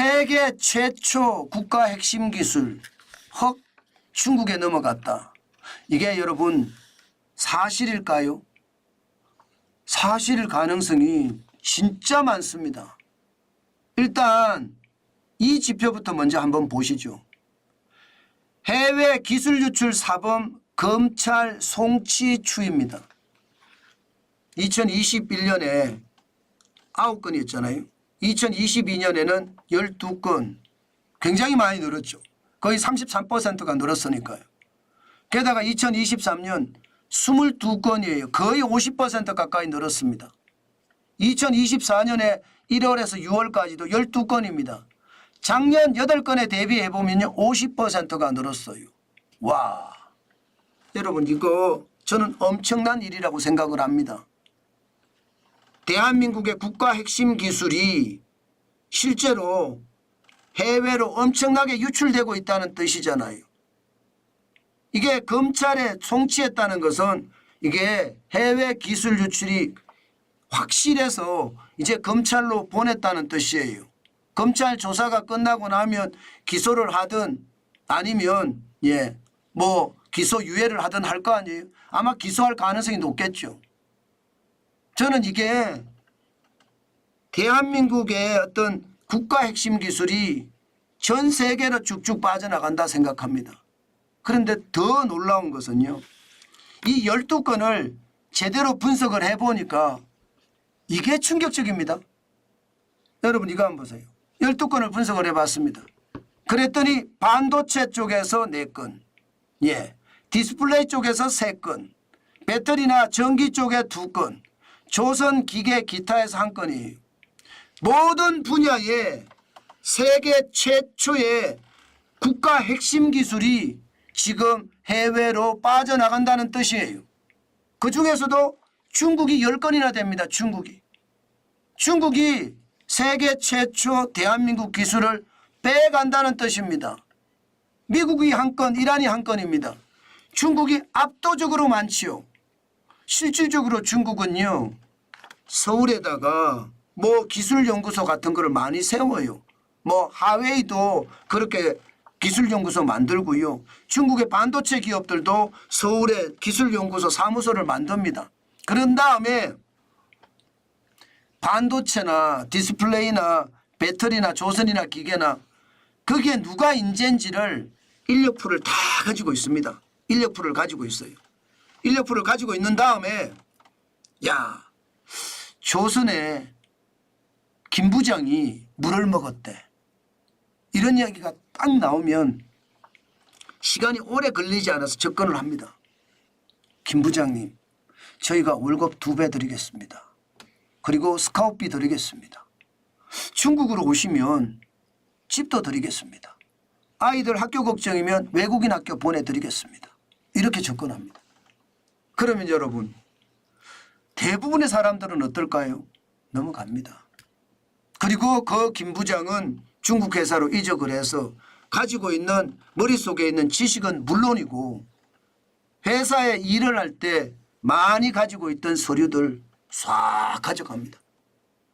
세계 최초 국가 핵심 기술 헉 중국에 넘어갔다. 이게 여러분 사실일까요? 사실일 가능성이 진짜 많습니다. 일단 이 지표부터 먼저 한번 보시죠. 해외 기술 유출 사범 검찰 송치 추이입니다. 2021년에 9건이었잖아요. 2022년에는 12건. 굉장히 많이 늘었죠. 거의 33%가 늘었으니까요. 게다가 2023년 22건이에요. 거의 50% 가까이 늘었습니다. 2024년에 1월에서 6월까지도 12건입니다. 작년 8건에 대비해보면 50%가 늘었어요. 와, 여러분 이거 저는 엄청난 일이라고 생각을 합니다. 대한민국의 국가 핵심 기술이 실제로 해외로 엄청나게 유출되고 있다는 뜻이잖아요. 이게 검찰에 송치했다는 것은 이게 해외 기술 유출이 확실해서 이제 검찰로 보냈다는 뜻이에요. 검찰 조사가 끝나고 나면 기소를 하든 아니면 뭐 기소 유예를 하든 할 거 아니에요. 아마 기소할 가능성이 높겠죠. 저는 이게 대한민국의 어떤 국가 핵심 기술이 전 세계로 쭉쭉 빠져나간다 생각합니다. 그런데 더 놀라운 것은요. 이 12건을 제대로 분석을 해보니까 이게 충격적입니다. 여러분 이거 한번 보세요. 12건을 분석을 해봤습니다. 그랬더니 반도체 쪽에서 4건, 디스플레이 쪽에서 3건, 배터리나 전기 쪽에 2건, 조선 기계 기타에서 1건이에요. 모든 분야에 세계 최초의 국가 핵심 기술이 지금 해외로 빠져나간다는 뜻이에요. 그중에서도 중국이 10건이나 됩니다. 중국이 세계 최초 대한민국 기술을 빼간다는 뜻입니다. 미국이 1건, 이란이 1건입니다. 중국이 압도적으로 많지요. 실질적으로 중국은요. 서울에다가 뭐 기술연구소 같은 거를 많이 세워요. 뭐 하웨이도 그렇게 기술연구소 만들고요. 중국의 반도체 기업들도 서울에 기술연구소 사무소를 만듭니다. 그런 다음에 반도체나 디스플레이나 배터리나 조선이나 기계나 거기에 누가 인재인지를 인력풀을 다 가지고 있습니다. 인력풀을 가지고 있어요. 인력풀을 가지고 있는 다음에 조선에 김 부장이 물을 먹었대. 이런 이야기가 딱 나오면 시간이 오래 걸리지 않아서 접근을 합니다. 김 부장님, 저희가 월급 2배 드리겠습니다. 그리고 스카웃비 드리겠습니다. 중국으로 오시면 집도 드리겠습니다. 아이들 학교 걱정이면 외국인 학교 보내드리겠습니다. 이렇게 접근합니다. 그러면 여러분 대부분의 사람들은 어떨까요? 넘어갑니다. 그리고 그 김 부장은 중국 회사로 이적을 해서 가지고 있는 머릿속에 있는 지식은 물론이고 회사에 일을 할 때 많이 가지고 있던 서류들 싹 가져갑니다.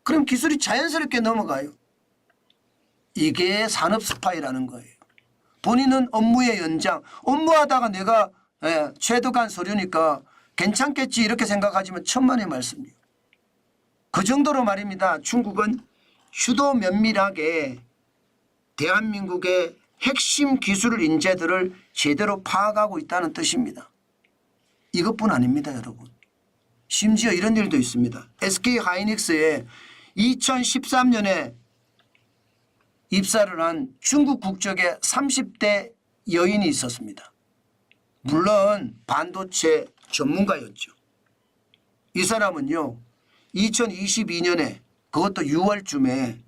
그럼 기술이 자연스럽게 넘어가요. 이게 산업 스파이라는 거예요. 본인은 업무의 연장, 업무하다가 내가 취득한 서류니까 괜찮겠지 이렇게 생각하지만 천만의 말씀이에요. 그 정도로 말입니다. 중국은 휴도 면밀하게 대한민국의 핵심 기술 인재들을 제대로 파악하고 있다는 뜻입니다. 이것뿐 아닙니다, 여러분. 심지어 이런 일도 있습니다. SK 하이닉스에 2013년에 입사를 한 중국 국적의 30대 여인이 있었습니다. 물론 반도체 전문가였죠. 이 사람은요 2022년에 그것도 6월쯤에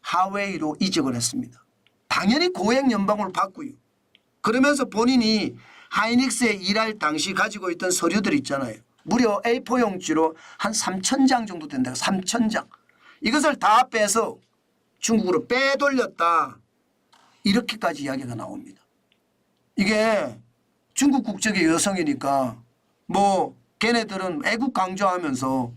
하웨이로 이직을 했습니다. 당연히 고액 연봉을 받고요. 그러면서 본인이 하이닉스에 일할 당시 가지고 있던 서류들 있잖아요. 무려 A4 용지로 한 3,000장 정도 된다고. 3,000장. 이것을 다 빼서 중국으로 빼돌렸다. 이렇게까지 이야기가 나옵니다. 이게 중국 국적의 여성이니까 뭐 걔네들은 애국 강조하면서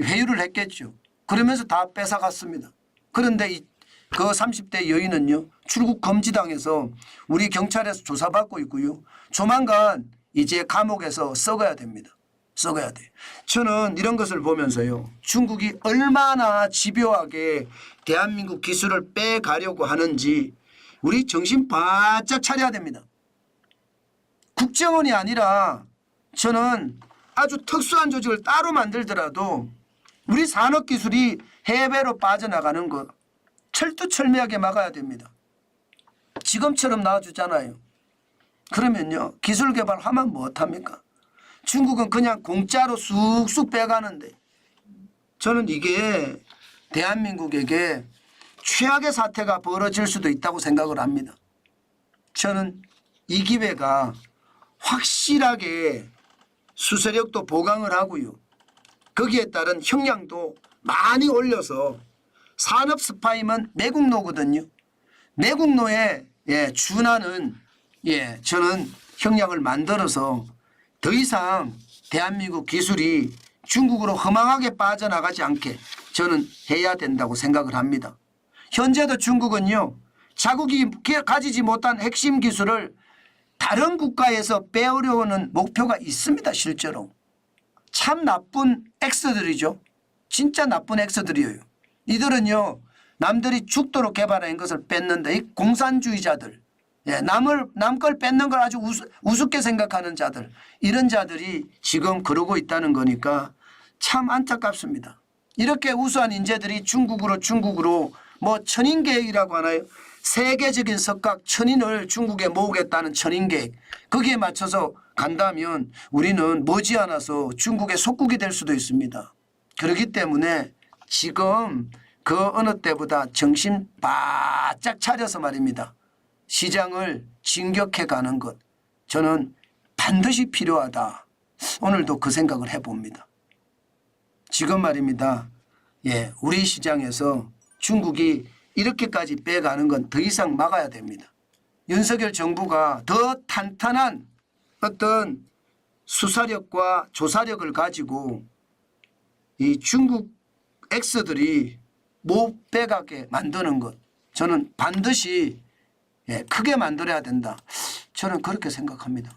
회유를 했겠죠. 그러면서 다 뺏어갔습니다. 그런데 이 그 30대 여인은요 출국 금지당해서 우리 경찰에서 조사받고 있고요. 조만간 이제 감옥에서 썩어야 됩니다. 썩어야 돼. 저는 이런 것을 보면서요. 중국이 얼마나 집요하게 대한민국 기술을 빼가려고 하는지 우리 정신 바짝 차려야 됩니다. 국정원이 아니라 저는 아주 특수한 조직을 따로 만들더라도 우리 산업기술이 해외로 빠져나가는 것 철두철미하게 막아야 됩니다. 지금처럼 놔주잖아요. 그러면요 기술 개발하면 못합니까? 중국은 그냥 공짜로 쑥쑥 빼가는데 저는 이게 대한민국에게 최악의 사태가 벌어질 수도 있다고 생각을 합니다. 저는 이 기회가 확실하게 수세력도 보강을 하고요. 거기에 따른 형량도 많이 올려서 산업 스파이면 매국노거든요. 매국노에 준하는 저는 형량을 만들어서 더 이상 대한민국 기술이 중국으로 허망하게 빠져나가지 않게 저는 해야 된다고 생각을 합니다. 현재도 중국은요. 자국이 가지지 못한 핵심 기술을 다른 국가에서 빼오려는 목표가 있습니다. 실제로. 참 나쁜 엑스들이죠. 진짜 나쁜 엑스들이에요. 이들은요. 남들이 죽도록 개발한 것을 뺏는다. 이 공산주의자들. 남 걸 뺏는 걸 아주 우습게 생각하는 자들. 이런 자들이 지금 그러고 있다는 거니까 참 안타깝습니다. 이렇게 우수한 인재들이 중국으로 뭐 천인계획이라고 하나요? 세계적인 석각 천인을 중국에 모으겠다는 천인계획. 거기에 맞춰서 간다면 우리는 머지않아서 중국의 속국이 될 수도 있습니다. 그렇기 때문에 지금 그 어느 때보다 정신 바짝 차려서 말입니다. 시장을 진격해 가는 것 저는 반드시 필요하다. 오늘도 그 생각을 해봅니다. 지금 말입니다. 우리 시장에서 중국이 이렇게까지 빼가는 건 더 이상 막아야 됩니다. 윤석열 정부가 더 탄탄한 어떤 수사력과 조사력을 가지고 이 중국 엑스들이 못 빼가게 만드는 것 저는 반드시 크게 만들어야 된다. 저는 그렇게 생각합니다.